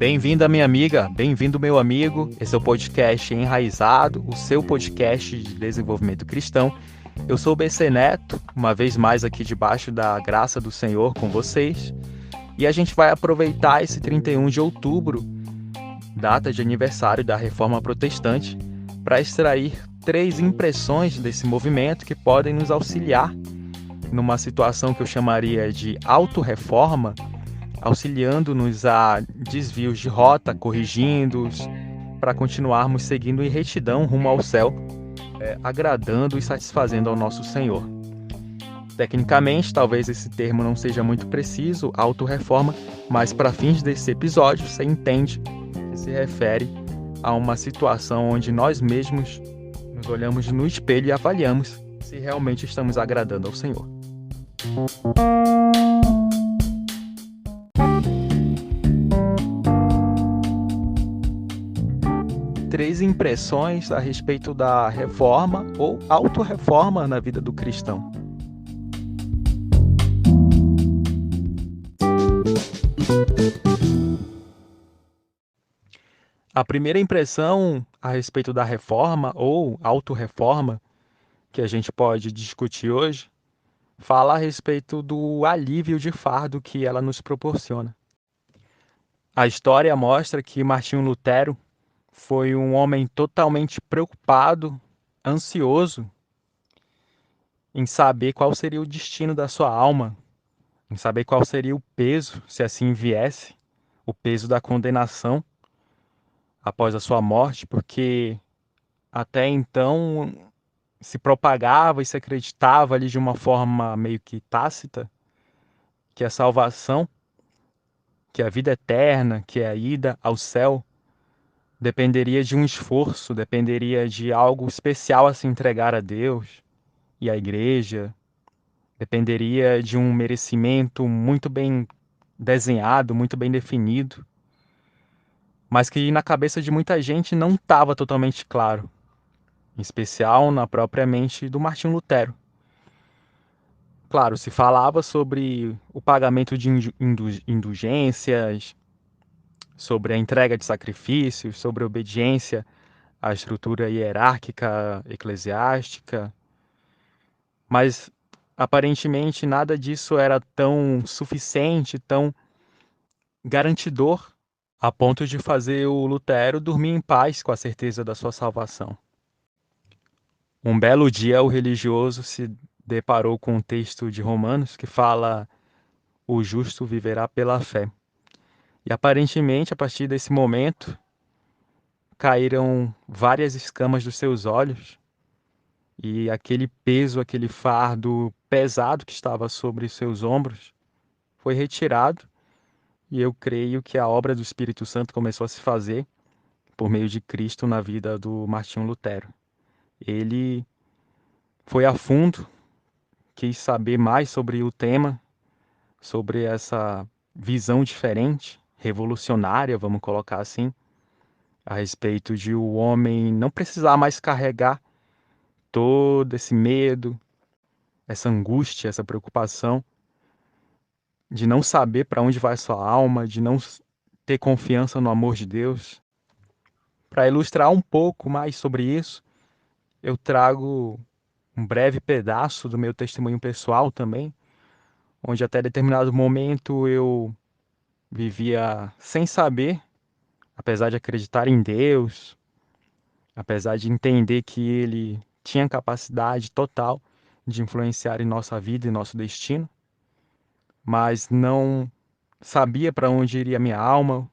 Bem-vinda, minha amiga, bem-vindo, meu amigo. Esse é o podcast Enraizado, o seu podcast de desenvolvimento cristão. Eu sou o BC Neto, uma vez mais aqui debaixo da graça do Senhor com vocês. E a gente vai aproveitar esse 31 de outubro, data de aniversário da Reforma Protestante, para extrair 3 impressões desse movimento que podem nos auxiliar numa situação que eu chamaria de autorreforma, auxiliando-nos a desvios de rota, corrigindo-os, para continuarmos seguindo em retidão rumo ao céu, agradando e satisfazendo ao nosso Senhor. Tecnicamente, talvez esse termo não seja muito preciso, autorreforma, mas para fins desse episódio, você entende que se refere a uma situação onde nós mesmos nos olhamos no espelho e avaliamos se realmente estamos agradando ao Senhor. Três impressões a respeito da reforma ou autorreforma na vida do cristão. A primeira impressão a respeito da reforma ou autorreforma que a gente pode discutir hoje fala a respeito do alívio de fardo que ela nos proporciona. A história mostra que Martinho Lutero foi um homem totalmente preocupado, ansioso em saber qual seria o destino da sua alma, em saber qual seria o peso, se assim viesse, o peso da condenação após a sua morte, porque até então se propagava e se acreditava ali de uma forma meio que tácita que a salvação, que a vida eterna, que a ida ao céu dependeria de um esforço, dependeria de algo especial a se entregar a Deus e à igreja, dependeria de um merecimento muito bem desenhado, muito bem definido, mas que na cabeça de muita gente não estava totalmente claro, em especial na própria mente do Martinho Lutero. Claro, se falava sobre o pagamento de indulgências, sobre a entrega de sacrifícios, sobre a obediência à estrutura hierárquica eclesiástica, mas aparentemente nada disso era tão suficiente, tão garantidor, a ponto de fazer o Lutero dormir em paz com a certeza da sua salvação. Um belo dia, o religioso se deparou com um texto de Romanos que fala: o justo viverá pela fé. E aparentemente, a partir desse momento, caíram várias escamas dos seus olhos e aquele peso, aquele fardo pesado que estava sobre seus ombros foi retirado, e eu creio que a obra do Espírito Santo começou a se fazer por meio de Cristo na vida do Martinho Lutero. Ele foi a fundo, quis saber mais sobre o tema, sobre essa visão diferente, revolucionária, vamos colocar assim, a respeito de o homem não precisar mais carregar todo esse medo, essa angústia, essa preocupação de não saber para onde vai sua alma, de não ter confiança no amor de Deus. Para ilustrar um pouco mais sobre isso, eu trago um breve pedaço do meu testemunho pessoal também, onde até determinado momento eu vivia sem saber, apesar de acreditar em Deus, apesar de entender que Ele tinha capacidade total de influenciar em nossa vida e nosso destino, mas não sabia para onde iria minha alma,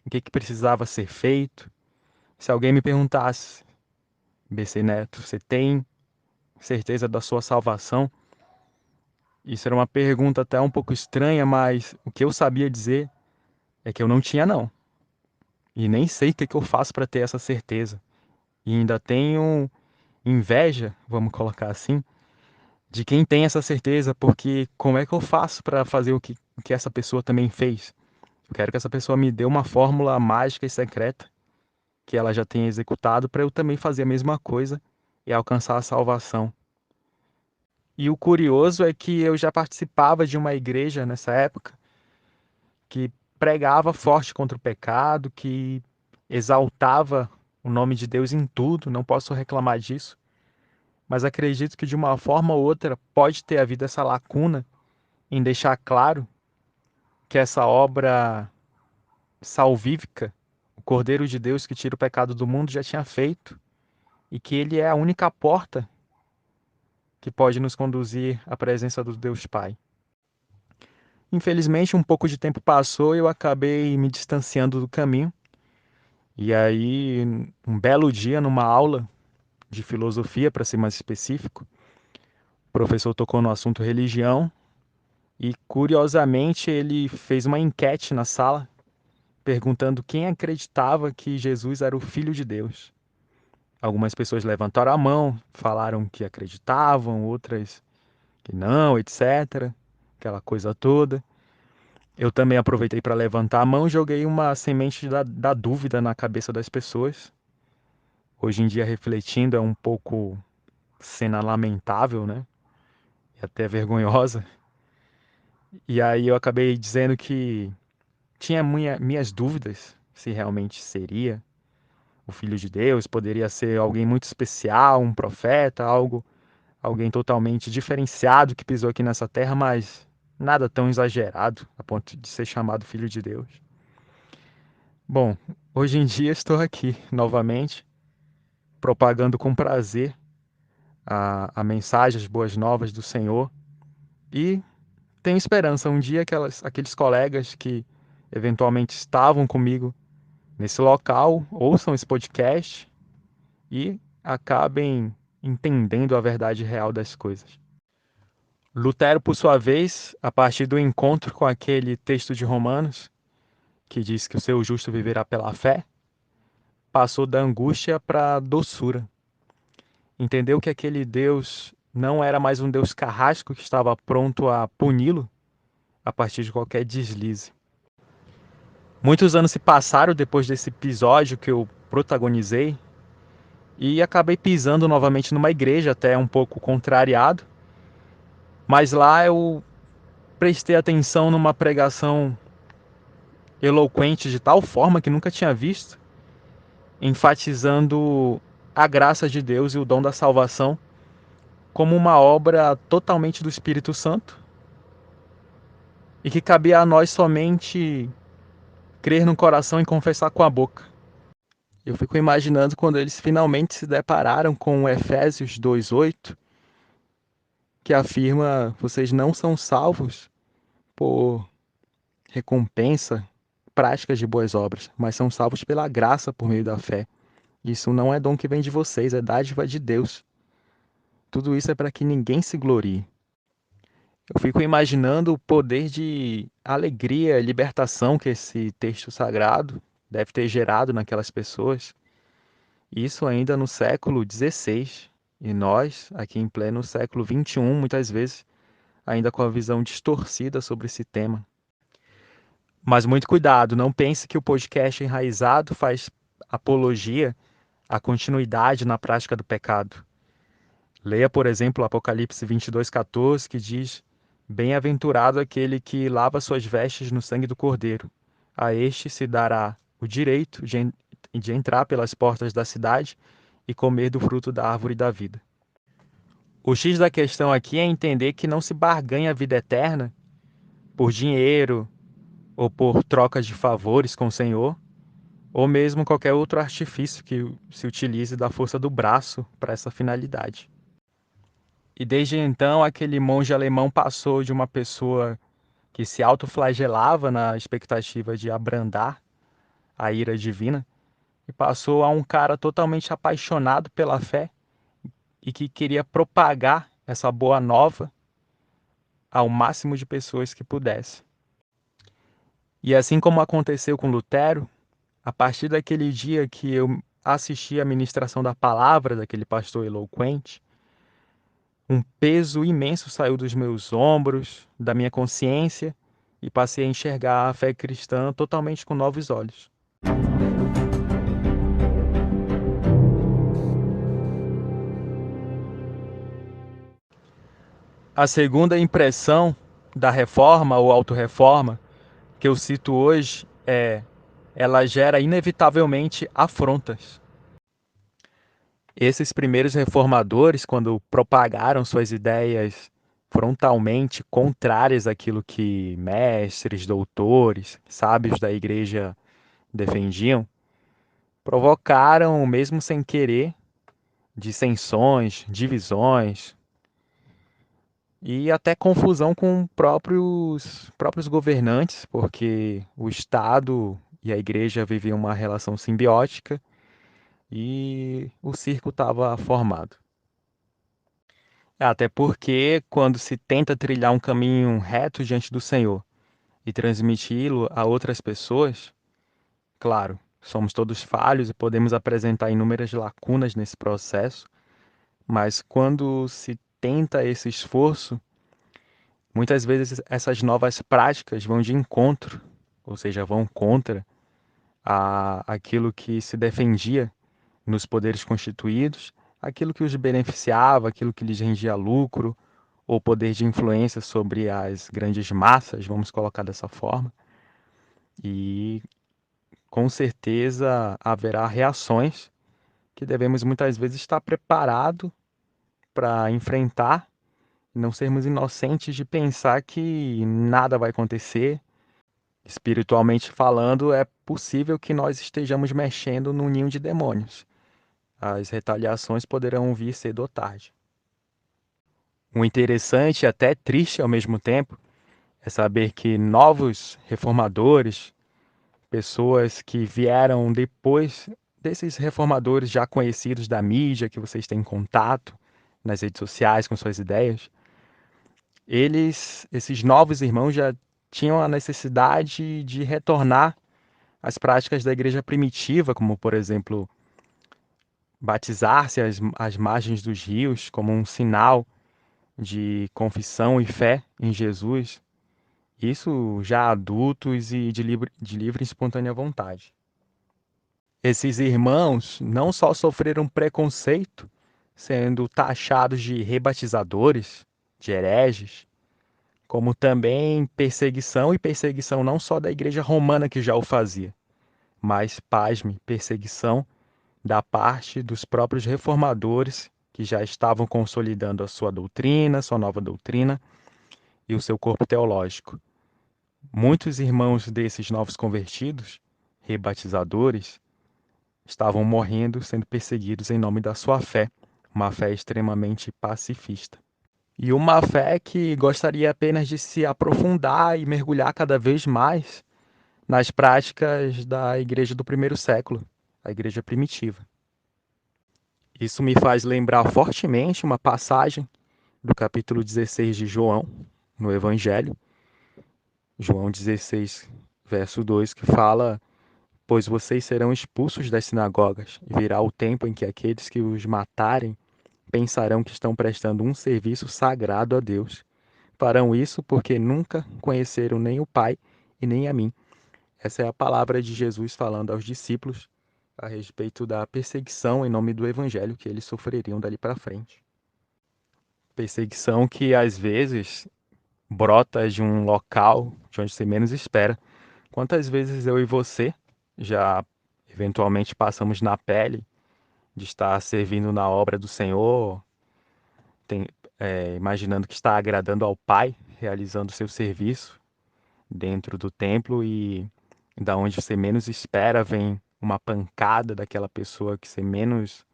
o que precisava ser feito. Se alguém me perguntasse: BC Neto, você tem certeza da sua salvação? Isso era uma pergunta até um pouco estranha, mas o que eu sabia dizer é que eu não tinha não. E nem sei o que eu faço para ter essa certeza. E ainda tenho inveja, vamos colocar assim, de quem tem essa certeza, porque como é que eu faço para fazer o que essa pessoa também fez? Eu quero que essa pessoa me dê uma fórmula mágica e secreta que ela já tenha executado para eu também fazer a mesma coisa e alcançar a salvação. E o curioso é que eu já participava de uma igreja nessa época que pregava forte contra o pecado, que exaltava o nome de Deus em tudo, não posso reclamar disso, mas acredito que de uma forma ou outra pode ter havido essa lacuna em deixar claro que essa obra salvífica, o Cordeiro de Deus que tira o pecado do mundo, já tinha feito, e que ele é a única porta que pode nos conduzir à presença do Deus Pai. Infelizmente, um pouco de tempo passou e eu acabei me distanciando do caminho. E aí, um belo dia, numa aula de filosofia, para ser mais específico, o professor tocou no assunto religião e, curiosamente, ele fez uma enquete na sala perguntando quem acreditava que Jesus era o Filho de Deus. Algumas pessoas levantaram a mão, falaram que acreditavam, outras que não, etc. Aquela coisa toda. Eu também aproveitei para levantar a mão e joguei uma semente da dúvida na cabeça das pessoas. Hoje em dia, refletindo, é um pouco cena lamentável, né? E até vergonhosa. E aí eu acabei dizendo que tinha minhas dúvidas se realmente seria o Filho de Deus, poderia ser alguém muito especial, um profeta, alguém totalmente diferenciado que pisou aqui nessa terra, mas nada tão exagerado a ponto de ser chamado Filho de Deus. Bom, hoje em dia estou aqui novamente, propagando com prazer a mensagem, as boas novas do Senhor e tenho esperança um dia aqueles colegas que eventualmente estavam comigo nesse local ouçam esse podcast e acabem entendendo a verdade real das coisas. Lutero, por sua vez, a partir do encontro com aquele texto de Romanos, que diz que o seu justo viverá pela fé, passou da angústia para a doçura. Entendeu que aquele Deus não era mais um Deus carrasco que estava pronto a puni-lo a partir de qualquer deslize. Muitos anos se passaram depois desse episódio que eu protagonizei e acabei pisando novamente numa igreja, até um pouco contrariado, mas lá eu prestei atenção numa pregação eloquente de tal forma que nunca tinha visto, enfatizando a graça de Deus e o dom da salvação como uma obra totalmente do Espírito Santo e que cabia a nós somente crer no coração e confessar com a boca. Eu fico imaginando quando eles finalmente se depararam com Efésios 2:8, que afirma: vocês não são salvos por recompensa, práticas de boas obras, mas são salvos pela graça por meio da fé. Isso não é dom que vem de vocês, é dádiva de Deus. Tudo isso é para que ninguém se glorie. Eu fico imaginando o poder de alegria, libertação que esse texto sagrado deve ter gerado naquelas pessoas. Isso ainda no século XVI. E nós, aqui em pleno século XXI, muitas vezes, ainda com a visão distorcida sobre esse tema. Mas muito cuidado, não pense que o podcast Enraizado faz apologia à continuidade na prática do pecado. Leia, por exemplo, Apocalipse 22:14, que diz: bem-aventurado aquele que lava suas vestes no sangue do Cordeiro. A este se dará o direito de entrar pelas portas da cidade e comer do fruto da árvore da vida. O X da questão aqui é entender que não se barganha a vida eterna por dinheiro ou por trocas de favores com o Senhor, ou mesmo qualquer outro artifício que se utilize da força do braço para essa finalidade. E desde então, aquele monge alemão passou de uma pessoa que se autoflagelava na expectativa de abrandar a ira divina, e passou a um cara totalmente apaixonado pela fé e que queria propagar essa boa nova ao máximo de pessoas que pudesse. E assim como aconteceu com Lutero, a partir daquele dia que eu assisti à ministração da palavra daquele pastor eloquente, um peso imenso saiu dos meus ombros, da minha consciência, e passei a enxergar a fé cristã totalmente com novos olhos. A segunda impressão da reforma ou autorreforma que eu cito hoje ela gera inevitavelmente afrontas. Esses primeiros reformadores, quando propagaram suas ideias frontalmente contrárias àquilo que mestres, doutores, sábios da igreja defendiam, provocaram, mesmo sem querer, dissensões, divisões e até confusão com próprios governantes, porque o Estado e a igreja viviam uma relação simbiótica e o circo estava formado. Até porque, quando se tenta trilhar um caminho reto diante do Senhor e transmiti-lo a outras pessoas, claro, somos todos falhos e podemos apresentar inúmeras lacunas nesse processo, mas quando se tenta esse esforço, muitas vezes essas novas práticas vão de encontro, ou seja, vão contra aquilo que se defendia nos poderes constituídos, aquilo que os beneficiava, aquilo que lhes rendia lucro, ou poder de influência sobre as grandes massas, vamos colocar dessa forma. E com certeza haverá reações que devemos muitas vezes estar preparado para enfrentar, não sermos inocentes de pensar que nada vai acontecer. Espiritualmente falando, é possível que nós estejamos mexendo num ninho de demônios. As retaliações poderão vir cedo ou tarde. O interessante e até triste ao mesmo tempo é saber que novos reformadores, pessoas que vieram depois desses reformadores já conhecidos da mídia, que vocês têm contato nas redes sociais com suas ideias, esses novos irmãos já tinham a necessidade de retornar às práticas da igreja primitiva, como, por exemplo, batizar-se às margens dos rios como um sinal de confissão e fé em Jesus, isso já adultos e de livre e espontânea vontade. Esses irmãos não só sofreram preconceito, sendo taxados de rebatizadores, de hereges, como também perseguição, e perseguição não só da igreja romana que já o fazia, mas, pasme, perseguição da parte dos próprios reformadores que já estavam consolidando a sua doutrina, sua nova doutrina e o seu corpo teológico. Muitos irmãos desses novos convertidos, rebatizadores, estavam morrendo, sendo perseguidos em nome da sua fé, uma fé extremamente pacifista. E uma fé que gostaria apenas de se aprofundar e mergulhar cada vez mais nas práticas da igreja do primeiro século, a igreja primitiva. Isso me faz lembrar fortemente uma passagem do capítulo 16 de João, no Evangelho, João 16, verso 2, que fala: pois vocês serão expulsos das sinagogas, e virá o tempo em que aqueles que os matarem pensarão que estão prestando um serviço sagrado a Deus. Farão isso porque nunca conheceram nem o Pai e nem a mim. Essa é a palavra de Jesus falando aos discípulos a respeito da perseguição em nome do Evangelho que eles sofreriam dali para frente. Perseguição que às vezes brota de um local de onde você menos espera. Quantas vezes eu e você já eventualmente passamos na pele de estar servindo na obra do Senhor, imaginando que está agradando ao Pai, realizando o seu serviço dentro do templo, e da onde você menos espera vem uma pancada daquela pessoa que você menos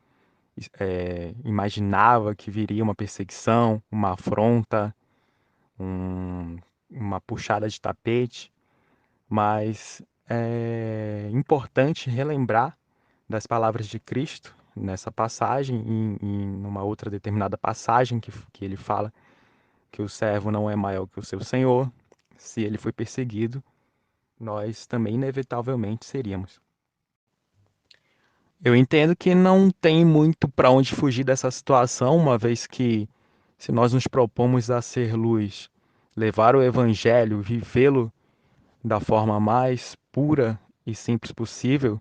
imaginava que viria uma perseguição, uma afronta, uma puxada de tapete. Mas é importante relembrar das palavras de Cristo nessa passagem, em uma outra determinada passagem que ele fala que o servo não é maior que o seu senhor. Se ele foi perseguido, nós também inevitavelmente seríamos. Eu entendo que não tem muito para onde fugir dessa situação, uma vez que, se nós nos propomos a ser luz, levar o evangelho, vivê-lo da forma mais pura e simples possível,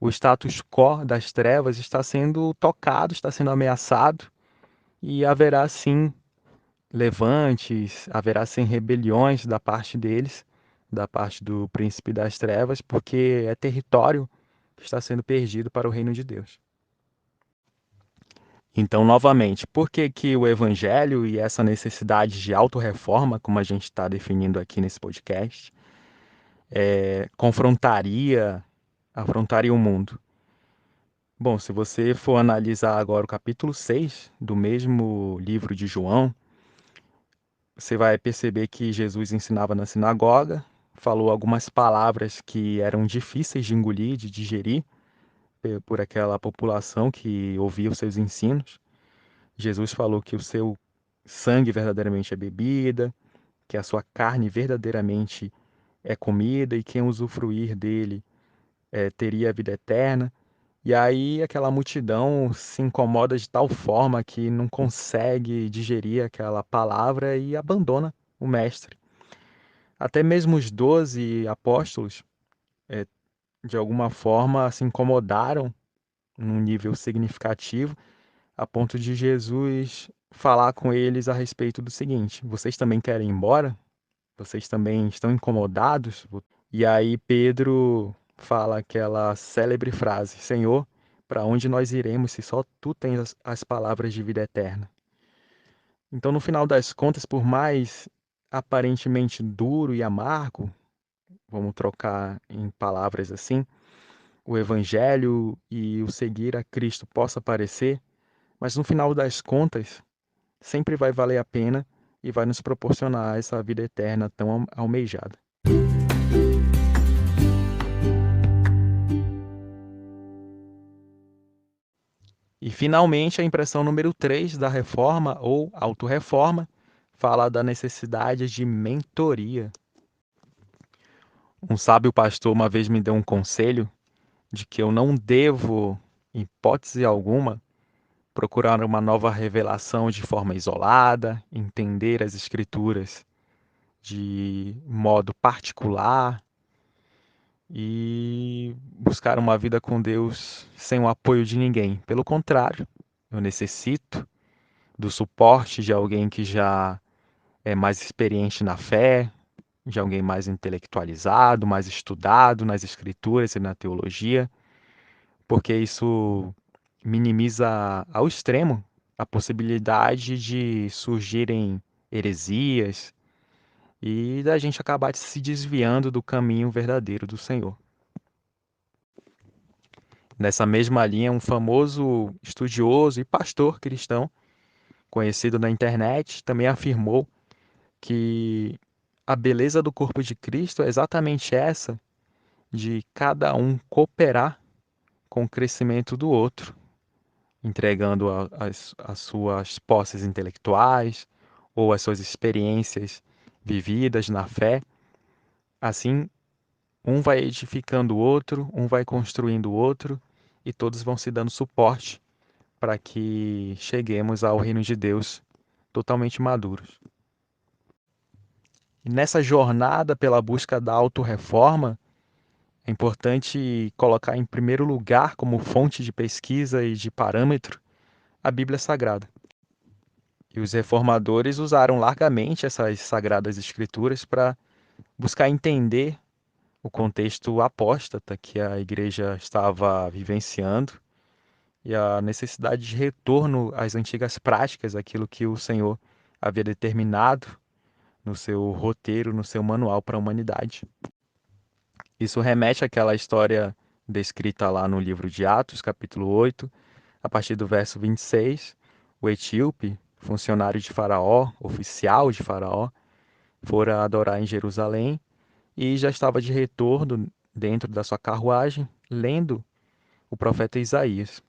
o status quo das trevas está sendo tocado, está sendo ameaçado, e haverá sim levantes, haverá sim rebeliões da parte deles, da parte do príncipe das trevas, porque é território que está sendo perdido para o reino de Deus. Então, novamente, por que que o evangelho e essa necessidade de autorreforma, como a gente está definindo aqui nesse podcast, afrontaria o mundo? Bom, se você for analisar agora o capítulo 6 do mesmo livro de João, você vai perceber que Jesus ensinava na sinagoga, falou algumas palavras que eram difíceis de engolir, de digerir, por aquela população que ouvia os seus ensinos. Jesus falou que o seu sangue verdadeiramente é bebida, que a sua carne verdadeiramente é comida e quem usufruir dele teria a vida eterna. E aí aquela multidão se incomoda de tal forma que não consegue digerir aquela palavra e abandona o mestre. Até mesmo os 12 apóstolos, de alguma forma, se incomodaram num nível significativo, a ponto de Jesus falar com eles a respeito do seguinte: vocês também querem ir embora? Vocês também estão incomodados? E aí Pedro fala aquela célebre frase: Senhor, para onde nós iremos se só tu tens as palavras de vida eterna? Então, no final das contas, por mais aparentemente duro e amargo, vamos trocar em palavras assim, o evangelho e o seguir a Cristo possa parecer, mas no final das contas, sempre vai valer a pena e vai nos proporcionar essa vida eterna tão almejada. E, finalmente, a impressão número 3 da reforma ou autorreforma fala da necessidade de mentoria. Um sábio pastor uma vez me deu um conselho de que eu não devo, em hipótese alguma, procurar uma nova revelação de forma isolada, entender as escrituras de modo particular e buscar uma vida com Deus sem o apoio de ninguém. Pelo contrário, eu necessito do suporte de alguém que já é mais experiente na fé, de alguém mais intelectualizado, mais estudado nas escrituras e na teologia, porque isso minimiza ao extremo a possibilidade de surgirem heresias e da gente acabar se desviando do caminho verdadeiro do Senhor. Nessa mesma linha, um famoso estudioso e pastor cristão, conhecido na internet, também afirmou que a beleza do corpo de Cristo é exatamente essa, de cada um cooperar com o crescimento do outro, entregando as suas posses intelectuais ou as suas experiências vividas na fé. Assim, um vai edificando o outro, um vai construindo o outro, e todos vão se dando suporte para que cheguemos ao reino de Deus totalmente maduros. E nessa jornada pela busca da autorreforma, é importante colocar em primeiro lugar como fonte de pesquisa e de parâmetro a Bíblia Sagrada. E os reformadores usaram largamente essas sagradas escrituras para buscar entender o contexto apóstata que a igreja estava vivenciando e a necessidade de retorno às antigas práticas, aquilo que o Senhor havia determinado no seu roteiro, no seu manual para a humanidade. Isso remete àquela história descrita lá no livro de Atos, capítulo 8, a partir do verso 26. O etíope, funcionário de Faraó, oficial de Faraó, fora adorar em Jerusalém e já estava de retorno dentro da sua carruagem, lendo o profeta Isaías.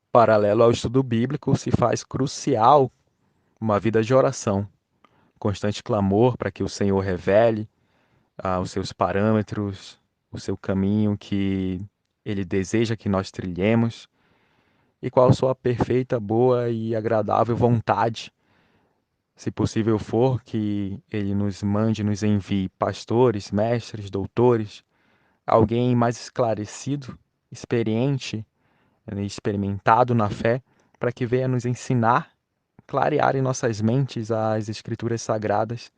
Paralelo ao estudo bíblico, se faz crucial uma vida de oração, constante clamor para que o Senhor revele os seus parâmetros, o seu caminho que Ele deseja que nós trilhemos e qual a sua perfeita, boa e agradável vontade. Se possível for, que Ele nos mande, nos envie pastores, mestres, doutores, alguém mais esclarecido, experiente, experimentado na fé, para que venha nos ensinar, clarear em nossas mentes as escrituras sagradas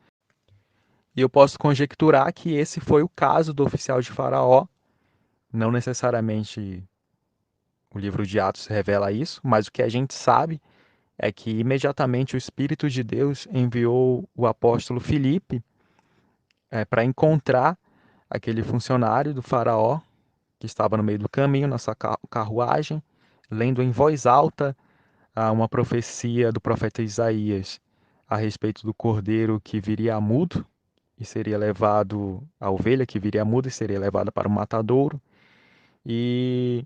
E eu posso conjecturar que esse foi o caso do oficial de Faraó. Não necessariamente o livro de Atos revela isso, mas o que a gente sabe é que imediatamente o Espírito de Deus enviou o apóstolo Filipe para encontrar aquele funcionário do Faraó que estava no meio do caminho, na sua carruagem, lendo em voz alta uma profecia do profeta Isaías a respeito do cordeiro que viria mudo e seria levado, a ovelha que viria muda e seria levada para o matadouro. E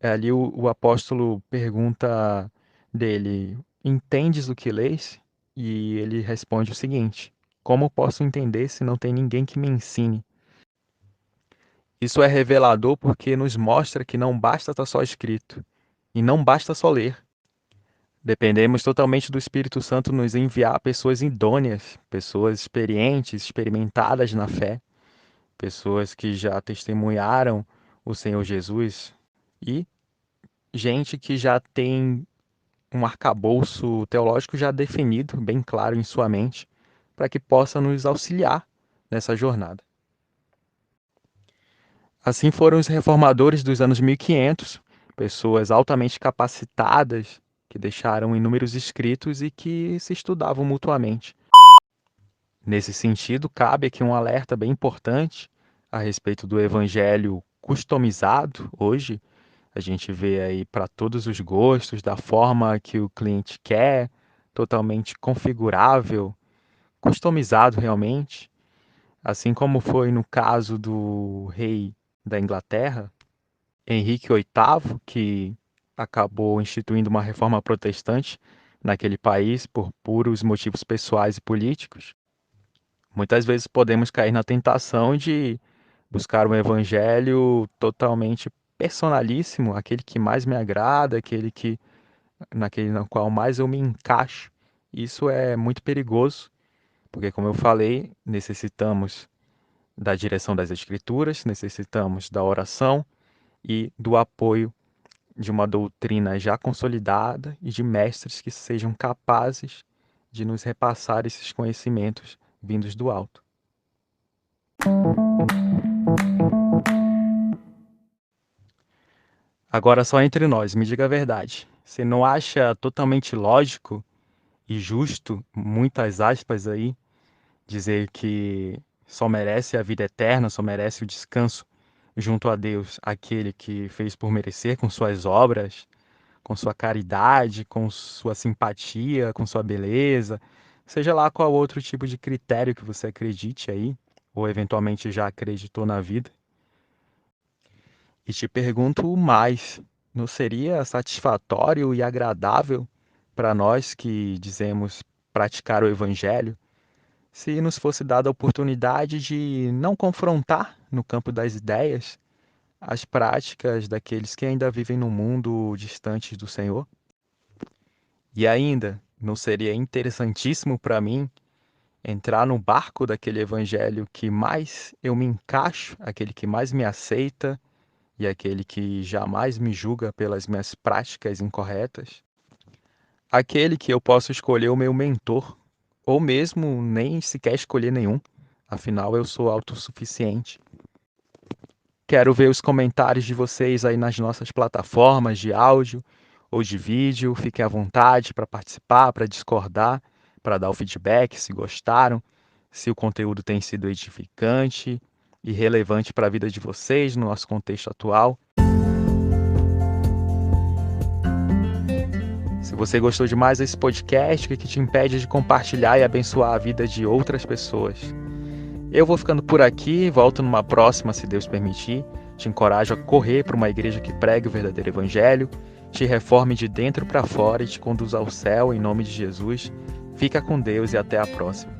ali o apóstolo pergunta dele: entendes o que lês? E ele responde o seguinte: como posso entender se não tem ninguém que me ensine? Isso é revelador porque nos mostra que não basta estar só escrito e não basta só ler. Dependemos totalmente do Espírito Santo nos enviar pessoas idôneas, pessoas experientes, experimentadas na fé, pessoas que já testemunharam o Senhor Jesus e gente que já tem um arcabouço teológico já definido, bem claro em sua mente, para que possa nos auxiliar nessa jornada. Assim foram os reformadores dos anos 1500, pessoas altamente capacitadas que deixaram inúmeros escritos e que se estudavam mutuamente. Nesse sentido, cabe aqui um alerta bem importante a respeito do evangelho customizado. Hoje, a gente vê aí para todos os gostos, da forma que o cliente quer, totalmente configurável, customizado realmente, assim como foi no caso do rei da Inglaterra, Henrique VIII, que acabou instituindo uma reforma protestante naquele país por puros motivos pessoais e políticos. Muitas vezes podemos cair na tentação de buscar um evangelho totalmente personalíssimo, aquele que mais me agrada, naquele no qual mais eu me encaixo. Isso é muito perigoso, porque como eu falei, necessitamos da direção das escrituras, necessitamos da oração e do apoio de uma doutrina já consolidada e de mestres que sejam capazes de nos repassar esses conhecimentos vindos do alto. Agora, só entre nós, me diga a verdade. Você não acha totalmente lógico e justo, muitas aspas aí, dizer que só merece a vida eterna, só merece o descanso junto a Deus aquele que fez por merecer com suas obras, com sua caridade, com sua simpatia, com sua beleza, seja lá qual outro tipo de critério que você acredite aí, ou eventualmente já acreditou na vida? E te pergunto mais, não seria satisfatório e agradável para nós que dizemos praticar o Evangelho se nos fosse dada a oportunidade de não confrontar no campo das ideias as práticas daqueles que ainda vivem no mundo distantes do Senhor? E ainda, não seria interessantíssimo para mim entrar no barco daquele evangelho que mais eu me encaixo, aquele que mais me aceita e aquele que jamais me julga pelas minhas práticas incorretas? Aquele que eu posso escolher o meu mentor, ou mesmo nem sequer escolher nenhum, afinal eu sou autossuficiente. Quero ver os comentários de vocês aí nas nossas plataformas de áudio ou de vídeo. Fiquem à vontade para participar, para discordar, para dar o feedback se gostaram, se o conteúdo tem sido edificante e relevante para a vida de vocês no nosso contexto atual. Se você gostou demais desse podcast, o que te impede de compartilhar e abençoar a vida de outras pessoas? Eu vou ficando por aqui, volto numa próxima, se Deus permitir. Te encorajo a correr para uma igreja que pregue o verdadeiro evangelho, te reforme de dentro para fora e te conduza ao céu em nome de Jesus. Fica com Deus e até a próxima.